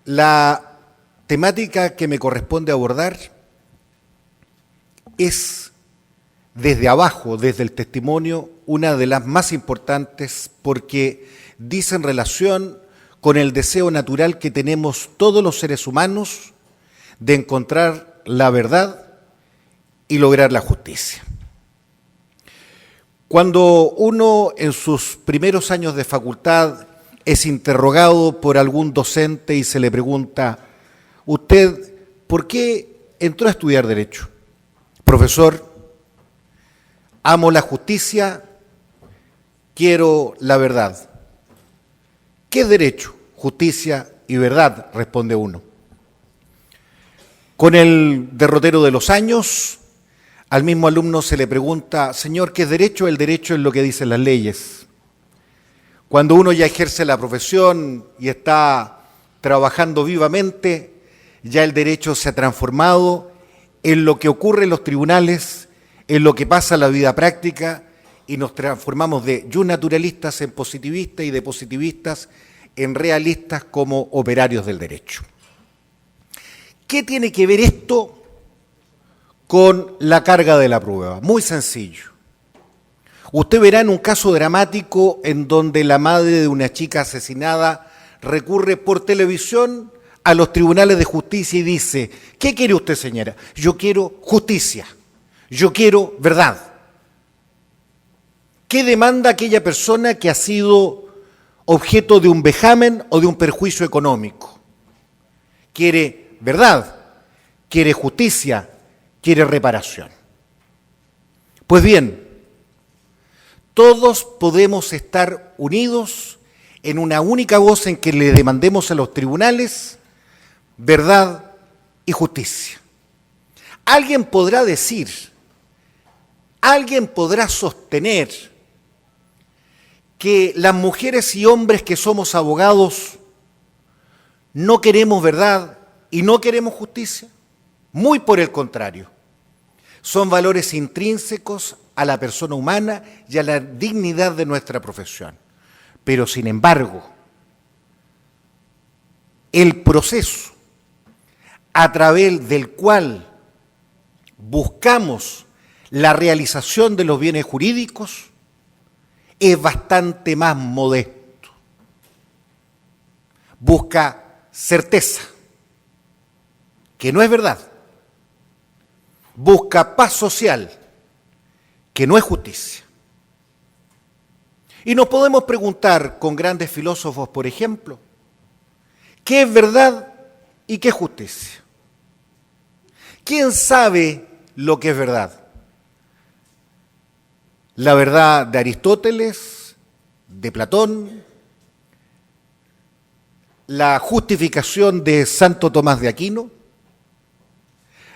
La temática que me corresponde abordar es desde abajo, desde el testimonio, una de las más importantes porque dice en relación con el deseo natural que tenemos todos los seres humanos de encontrar la verdad y lograr la justicia. Cuando uno en sus primeros años de facultad es interrogado por algún docente y se le pregunta, ¿usted por qué entró a estudiar Derecho? Profesor, amo la justicia, quiero la verdad. ¿Qué es derecho, justicia y verdad?, responde uno. Con el derrotero de los años, al mismo alumno se le pregunta, señor, ¿qué es derecho? El derecho es lo que dicen las leyes. Cuando uno ya ejerce la profesión y está trabajando vivamente, ya el derecho se ha transformado en lo que ocurre en los tribunales, en lo que pasa en la vida práctica, y nos transformamos de naturalistas en positivistas y de positivistas en realistas como operarios del derecho. ¿Qué tiene que ver esto con la carga de la prueba? Muy sencillo. Usted verá en un caso dramático en donde la madre de una chica asesinada recurre por televisión a los tribunales de justicia y dice, ¿qué quiere usted, señora? Yo quiero justicia, yo quiero verdad. ¿Qué demanda aquella persona que ha sido objeto de un vejamen o de un perjuicio económico? Quiere verdad, quiere justicia, quiere reparación. Pues bien, todos podemos estar unidos en una única voz en que le demandemos a los tribunales verdad y justicia. Alguien podrá decir, alguien podrá sostener que las mujeres y hombres que somos abogados no queremos verdad y no queremos justicia. Muy por el contrario, son valores intrínsecos a la persona humana y a la dignidad de nuestra profesión. Pero sin embargo, el proceso a través del cual buscamos la realización de los bienes jurídicos es bastante más modesto. Busca certeza, que no es verdad. Busca paz social, que no es justicia. Y nos podemos preguntar con grandes filósofos, por ejemplo, ¿qué es verdad y qué es justicia? ¿Quién sabe lo que es verdad? La verdad de Aristóteles, de Platón, la justificación de Santo Tomás de Aquino,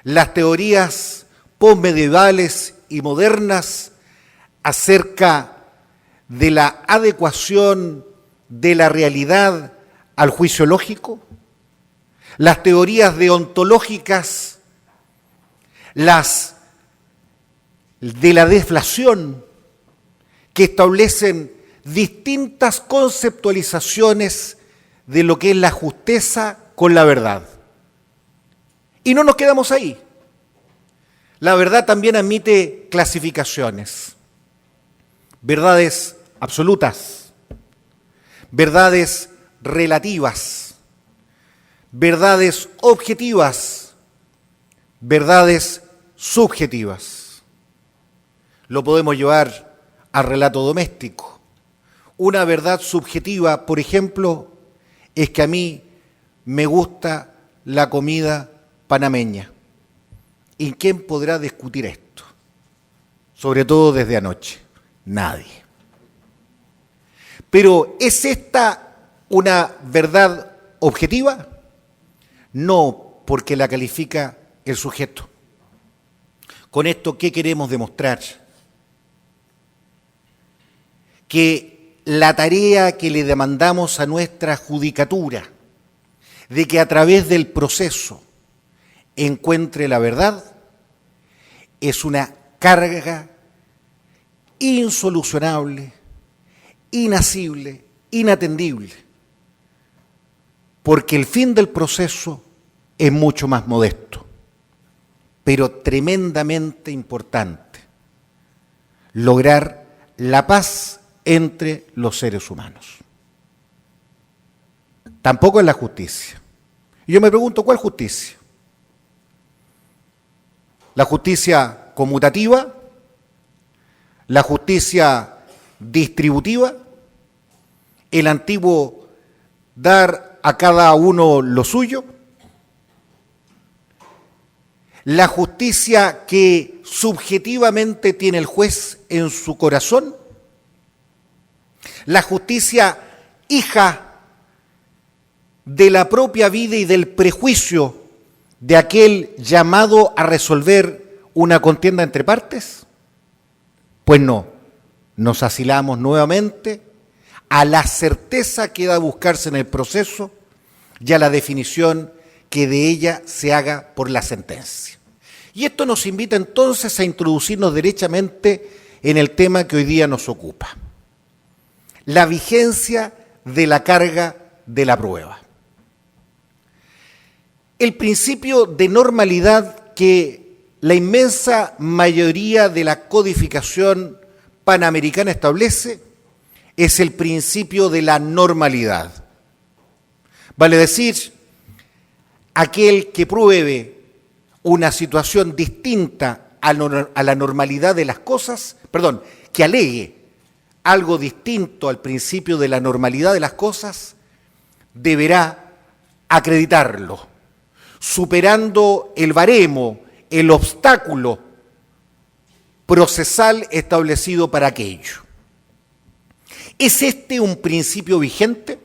las teorías posmedievales y modernas acerca de la adecuación de la realidad al juicio lógico, las teorías deontológicas, las de la deflación, que establecen distintas conceptualizaciones de lo que es la justicia con la verdad. Y no nos quedamos ahí. La verdad también admite clasificaciones. Verdades absolutas, verdades relativas, verdades objetivas, verdades subjetivas. Lo podemos llevar al relato doméstico. Una verdad subjetiva, por ejemplo, es que a mí me gusta la comida panameña. ¿Y quién podrá discutir esto? Sobre todo desde anoche. Nadie. Pero ¿es esta una verdad objetiva? No, porque la califica el sujeto. Con esto, ¿qué queremos demostrar? Que la tarea que le demandamos a nuestra judicatura, de que a través del proceso encuentre la verdad, es una carga insolucionable, inasible, inatendible. porque el fin del proceso es mucho más modesto, pero tremendamente importante: lograr la paz entre los seres humanos. Tampoco es la justicia. Y yo me pregunto, ¿cuál justicia? ¿La justicia conmutativa? ¿La justicia distributiva? ¿El antiguo dar a cada uno lo suyo? ¿La justicia que subjetivamente tiene el juez en su corazón? ¿La justicia hija de la propia vida y del prejuicio de aquel llamado a resolver una contienda entre partes? Pues no, nos asilamos nuevamente a la certeza que da a buscarse en el proceso y a la definición que de ella se haga por la sentencia. Y esto nos invita entonces a introducirnos derechamente en el tema que hoy día nos ocupa: la vigencia de la carga de la prueba. El principio de normalidad que la inmensa mayoría de la codificación panamericana establece es el principio de la normalidad. Vale decir, aquel que pruebe una situación distinta a la normalidad de las cosas, que alegue algo distinto al principio de la normalidad de las cosas, deberá acreditarlo, superando el baremo, el obstáculo procesal establecido para aquello. ¿Es este un principio vigente?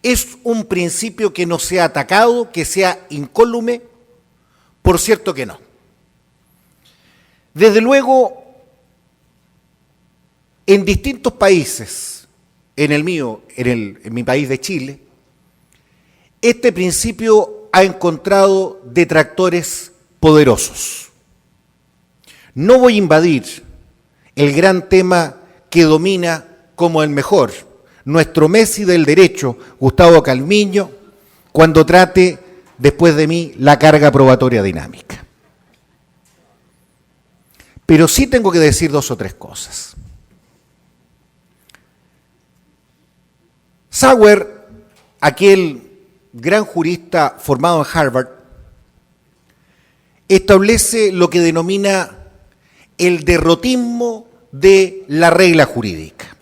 ¿Es un principio que no sea atacado, que sea incólume? Por cierto que no. Desde luego, en distintos países, en el mío, en mi país de Chile, este principio ha encontrado detractores poderosos. No voy a invadir el gran tema que domina como el mejor, nuestro Messi del derecho, Gustavo Calviño, cuando trate, después de mí, la carga probatoria dinámica. Pero sí tengo que decir dos o tres cosas. Sauer, aquel gran jurista formado en Harvard, establece lo que denomina el derrotismo de la regla jurídica.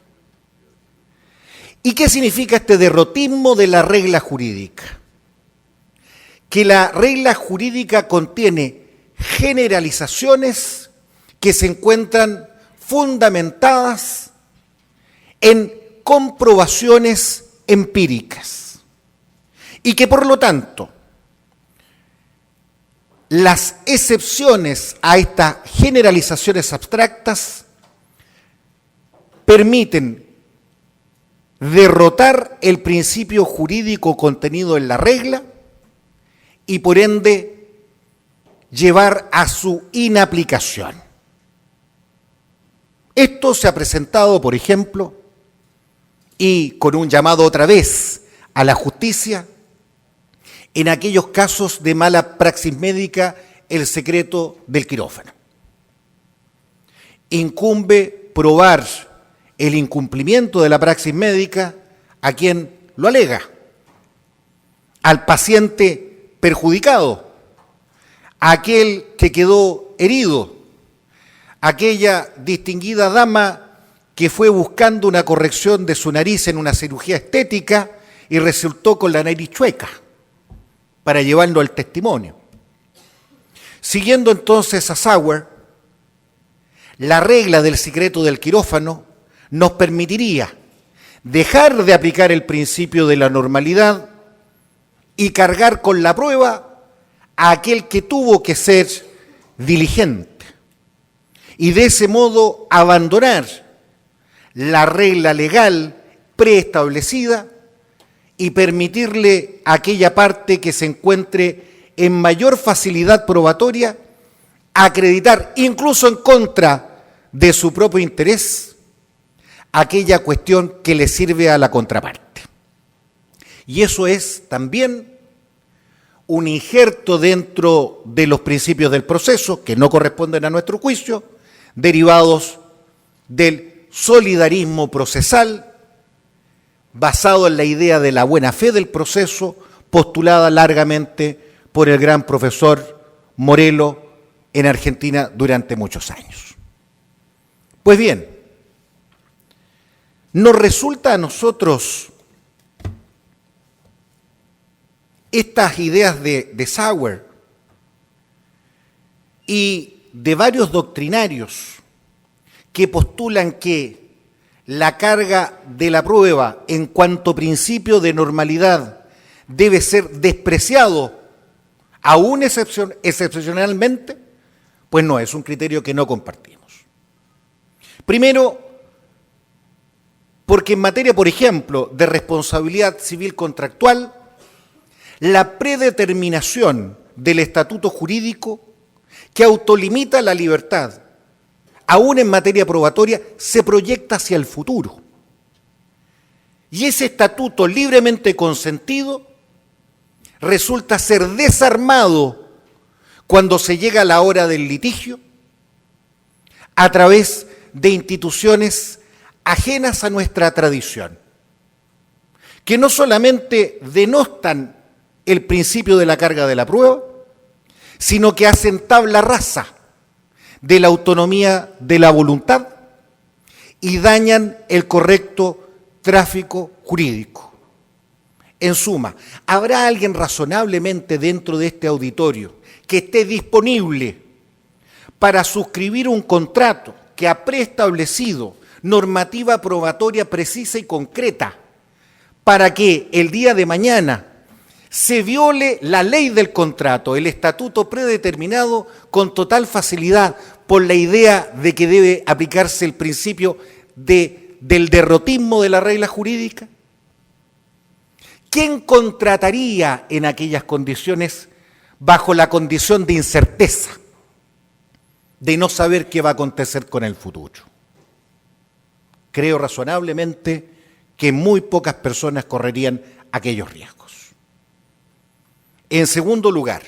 ¿Y qué significa este derrotismo de la regla jurídica? Que la regla jurídica contiene generalizaciones que se encuentran fundamentadas en comprobaciones empíricas y que por lo tanto las excepciones a estas generalizaciones abstractas permiten derrotar el principio jurídico contenido en la regla y por ende llevar a su inaplicación. Esto se ha presentado, por ejemplo, y con un llamado otra vez a la justicia, en aquellos casos de mala praxis médica, el secreto del quirófano. Incumbe probar el incumplimiento de la praxis médica a quien lo alega, al paciente perjudicado, a aquel que quedó herido, aquella distinguida dama que fue buscando una corrección de su nariz en una cirugía estética y resultó con la nariz chueca, para llevarlo al testimonio. Siguiendo entonces a Sauer, la regla del secreto del quirófano nos permitiría dejar de aplicar el principio de la normalidad y cargar con la prueba a aquel que tuvo que ser diligente y de ese modo abandonar la regla legal preestablecida y permitirle a aquella parte que se encuentre en mayor facilidad probatoria acreditar, incluso en contra de su propio interés, aquella cuestión que le sirve a la contraparte. Y eso es también un injerto dentro de los principios del proceso que no corresponden a nuestro juicio, derivados del solidarismo procesal, basado en la idea de la buena fe del proceso, postulada largamente por el gran profesor Morelo en Argentina durante muchos años. Pues bien, nos resulta a nosotros estas ideas de Sauer y de varios doctrinarios que postulan que la carga de la prueba en cuanto principio de normalidad debe ser despreciado aún excepcionalmente, pues no, es un criterio que no compartimos. Primero, porque en materia, por ejemplo, de responsabilidad civil contractual, la predeterminación del estatuto jurídico que autolimita la libertad, aún en materia probatoria, se proyecta hacia el futuro. Y ese estatuto libremente consentido resulta ser desarmado cuando se llega a la hora del litigio a través de instituciones ajenas a nuestra tradición, que no solamente denostan el principio de la carga de la prueba, sino que hacen tabla rasa de la autonomía de la voluntad y dañan el correcto tráfico jurídico. En suma, ¿habrá alguien razonablemente dentro de este auditorio que esté disponible para suscribir un contrato que ha preestablecido normativa probatoria precisa y concreta para que el día de mañana se viole la ley del contrato, el estatuto predeterminado con total facilidad por la idea de que debe aplicarse el principio del derrotismo de la regla jurídica? ¿Quién contrataría en aquellas condiciones bajo la condición de incerteza, de no saber qué va a acontecer con el futuro? Creo razonablemente que muy pocas personas correrían aquellos riesgos. En segundo lugar,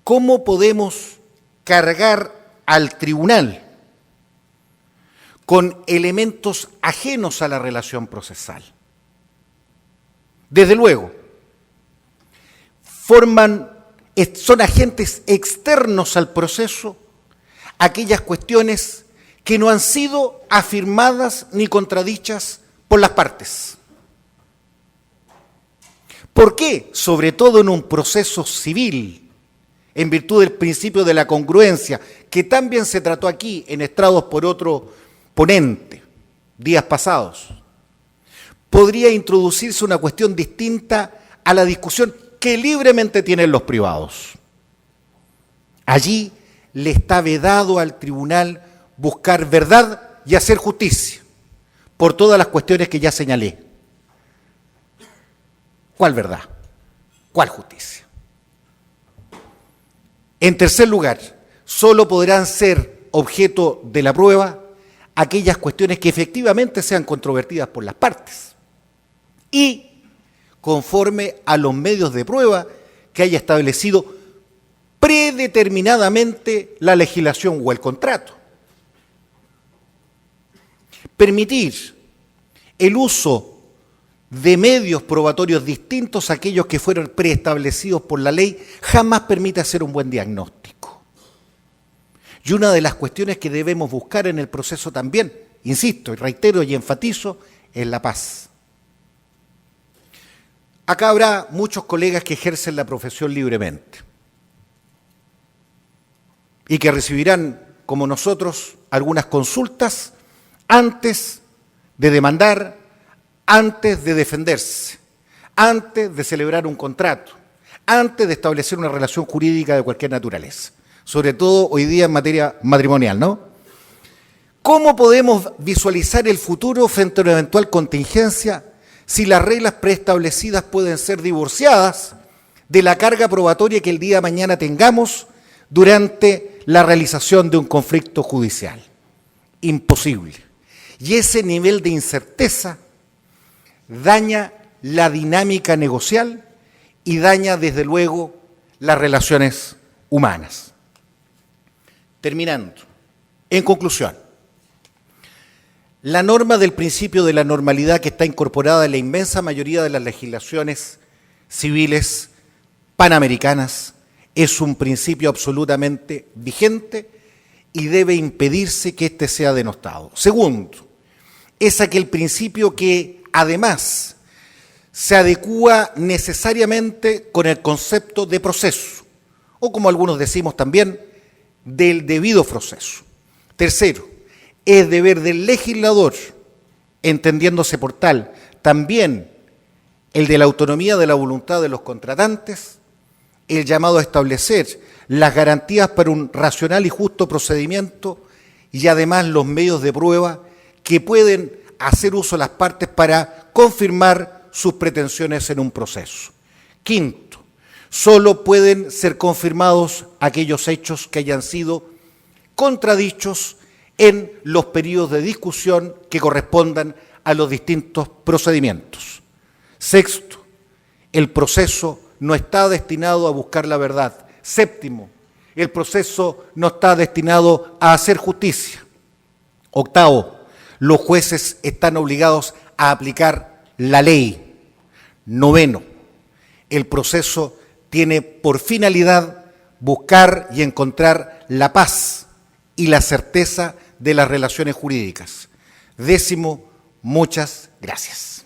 ¿cómo podemos cargar al tribunal con elementos ajenos a la relación procesal? Desde luego, son agentes externos al proceso aquellas cuestiones que no han sido afirmadas ni contradichas por las partes. ¿Por qué? Sobre todo en un proceso civil, en virtud del principio de la congruencia, que también se trató aquí en estrados por otro ponente, días pasados. Podría introducirse una cuestión distinta a la discusión que libremente tienen los privados. Allí le está vedado al tribunal buscar verdad y hacer justicia, por todas las cuestiones que ya señalé. ¿Cuál verdad? ¿Cuál justicia? En tercer lugar, solo podrán ser objeto de la prueba aquellas cuestiones que efectivamente sean controvertidas por las partes y conforme a los medios de prueba que haya establecido predeterminadamente la legislación o el contrato. Permitir el uso de medios probatorios distintos a aquellos que fueron preestablecidos por la ley jamás permite hacer un buen diagnóstico. Y una de las cuestiones que debemos buscar en el proceso también, insisto y reitero y enfatizo, es la paz. Acá habrá muchos colegas que ejercen la profesión libremente y que recibirán, como nosotros, algunas consultas antes de demandar, antes de defenderse, antes de celebrar un contrato, antes de establecer una relación jurídica de cualquier naturaleza, sobre todo hoy día en materia matrimonial, ¿no? ¿Cómo podemos visualizar el futuro frente a una eventual contingencia si las reglas preestablecidas pueden ser divorciadas de la carga probatoria que el día de mañana tengamos durante la realización de un conflicto judicial? Imposible. Y ese nivel de incerteza daña la dinámica negocial y daña, desde luego, las relaciones humanas. Terminando, en conclusión, la norma del principio de la normalidad que está incorporada en la inmensa mayoría de las legislaciones civiles panamericanas es un principio absolutamente vigente y debe impedirse que éste sea denostado. Segundo, es aquel principio que además se adecúa necesariamente con el concepto de proceso, o como algunos decimos también, del debido proceso. Tercero, es deber del legislador, entendiéndose por tal también el de la autonomía de la voluntad de los contratantes, el llamado a establecer las garantías para un racional y justo procedimiento y además los medios de prueba que pueden hacer uso las partes para confirmar sus pretensiones en un proceso. Quinto, solo pueden ser confirmados aquellos hechos que hayan sido contradichos en los periodos de discusión que correspondan a los distintos procedimientos. Sexto, el proceso no está destinado a buscar la verdad. Séptimo, el proceso no está destinado a hacer justicia. Octavo, los jueces están obligados a aplicar la ley. Noveno, el proceso tiene por finalidad buscar y encontrar la paz y la certeza de las relaciones jurídicas. Décimo, muchas gracias.